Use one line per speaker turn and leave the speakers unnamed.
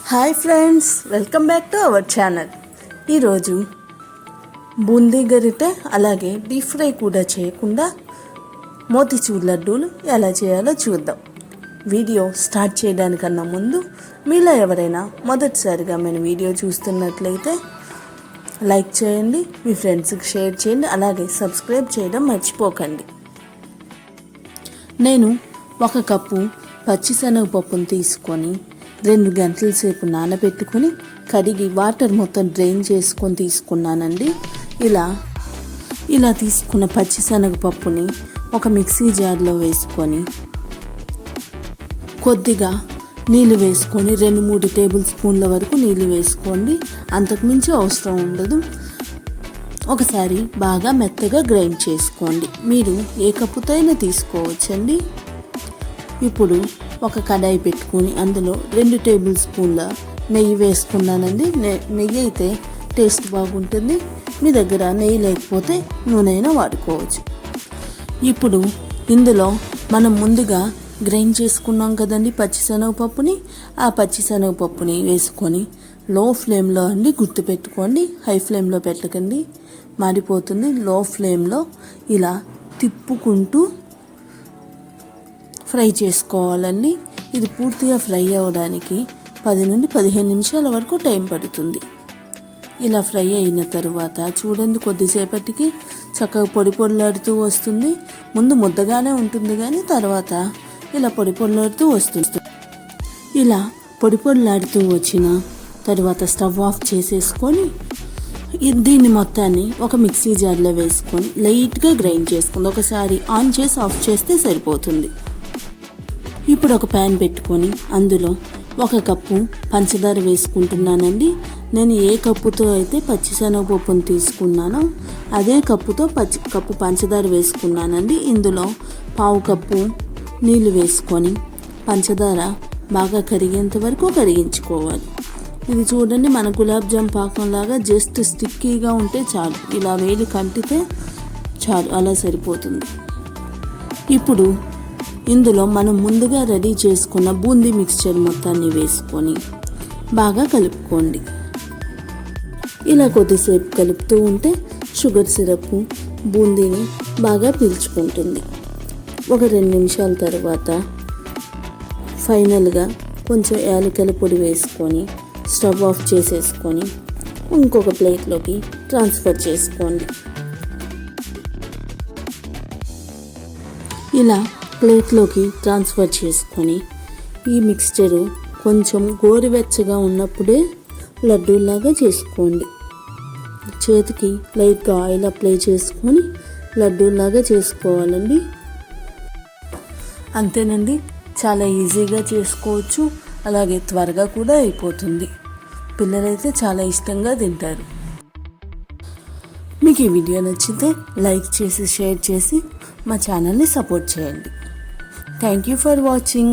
Hi friends, welcome back to our channel. ఈరోజు బూందీ గరిటె అలాగే డీప్ ఫ్రై కూడా చేయకుండా మోతిచూర్ లడ్డూలు ఎలా చేయాలో చూద్దాం. వీడియో స్టార్ట్ చేయడానికన్నా ముందు మీలో ఎవరైనా మొదటిసారిగా మన వీడియో చూస్తున్నట్లయితే లైక్ చేయండి, మీ ఫ్రెండ్స్కి షేర్ చేయండి, అలాగే సబ్స్క్రైబ్ చేయడం మర్చిపోకండి. నేను 1 కప్పు పచ్చిశనగపప్పును తీసుకొని 2 గంటల సేపు నానబెట్టుకొని కడిగి వాటర్ మొత్తం డ్రైన్ చేసుకొని తీసుకున్నానండి. ఇలా తీసుకున్న పచ్చిశనగపప్పుని ఒక మిక్సీ జార్లో వేసుకొని కొద్దిగా నీళ్ళు వేసుకొని 2-3 టేబుల్ స్పూన్ల వరకు నీళ్ళు వేసుకోండి. అంతకుమించి అవసరం ఉండదు. ఒకసారి బాగా మెత్తగా గ్రైండ్ చేసుకోండి. మీరు ఏ కప్పుతో అయినా తీసుకోవచ్చండి. ఇప్పుడు ఒక కడాయి పెట్టుకొని అందులో 2 టేబుల్ స్పూన్ల నెయ్యి వేసుకున్నానండి. నెయ్యి అయితే టేస్ట్ బాగుంటుంది. మీ దగ్గర నెయ్యి లేకపోతే నూనె అయినా వాడుకోవచ్చు. ఇప్పుడు ఇందులో మనం ముందుగా గ్రైండ్ చేసుకున్నాం కదండి పచ్చిశనగపప్పుని, ఆ పచ్చిశనగపప్పుని వేసుకొని లో ఫ్లేమ్లో అండి, గుర్తుపెట్టుకోండి, హై ఫ్లేమ్లో పెట్టకండి, మాడిపోతుంది. లో ఫ్లేమ్లో ఇలా తిప్పుకుంటూ ఫ్రై చేసుకోవాలండి. ఇది పూర్తిగా ఫ్రై అవ్వడానికి 10 నుండి 15 నిమిషాల వరకు టైం పడుతుంది. ఇలా ఫ్రై అయిన తరువాత చూడండి, కొద్దిసేపటికి చక్కగా పొడి పొడిలాడుతూ వస్తుంది. ముందు ముద్దగానే ఉంటుంది కానీ తర్వాత ఇలా పొడి పొడిలాడుతూ వస్తుంది. ఇలా పొడి పొడిలాడుతూ వచ్చిన తర్వాత స్టవ్ ఆఫ్ చేసేసుకొని దీన్ని మొత్తాన్ని ఒక మిక్సీ జార్లో వేసుకొని లైట్గా గ్రైండ్ చేసుకుంది. ఒకసారి ఆన్ చేసి ఆఫ్ చేస్తే సరిపోతుంది. ఇప్పుడు ఒక ప్యాన్ పెట్టుకొని అందులో 1 కప్పు పంచదార వేసుకుంటున్నానండి. నేను ఏ కప్పుతో అయితే పచ్చిశనగపప్పును తీసుకున్నానో అదే కప్పుతో కప్పు పంచదార వేసుకున్నానండి. ఇందులో 1/2 కప్పు నీళ్ళు వేసుకొని పంచదార బాగా కరిగేంత వరకు కరిగించుకోవాలి. ఇది చూడండి, మన గులాబ్ జామ్ పాకంలాగా జస్ట్ స్టిక్కీగా ఉంటే చాలు. ఇలా వేలి కంటితే చాలు, అలా సరిపోతుంది. ఇప్పుడు ఇందులో మనం ముందుగా రెడీ చేసుకున్న బూందీ మిక్స్చర్ మొత్తాన్ని వేసుకొని బాగా కలుపుకోండి. ఇలా కొద్దిసేపు కలుపుతూ ఉంటే షుగర్ సిరప్ బూందీని బాగా పీల్చుకుంటుంది. ఒక 2 నిమిషాల తర్వాత ఫైనల్గా కొంచెం యాలకుల పొడి వేసుకొని స్టవ్ ఆఫ్ చేసేసుకొని ఇంకొక ప్లేట్లోకి ట్రాన్స్ఫర్ చేసుకోండి. ఇలా ప్లేట్లోకి ట్రాన్స్ఫర్ చేసుకొని ఈ మిక్స్చరు కొంచెం గోరువెచ్చగా ఉన్నప్పుడే లడ్డూలాగా చేసుకోండి. చేతికి లైట్గా ఆయిల్ అప్లై చేసుకొని లడ్డూలాగా చేసుకోవాలండి. అంతేనండి, చాలా ఈజీగా చేసుకోవచ్చు, అలాగే త్వరగా కూడా అయిపోతుంది. పిల్లలైతే చాలా ఇష్టంగా తింటారు. మీకు ఈ వీడియో నచ్చితే లైక్ చేసి షేర్ చేసి మా ఛానల్ని సపోర్ట్ చేయండి. Thank you for watching.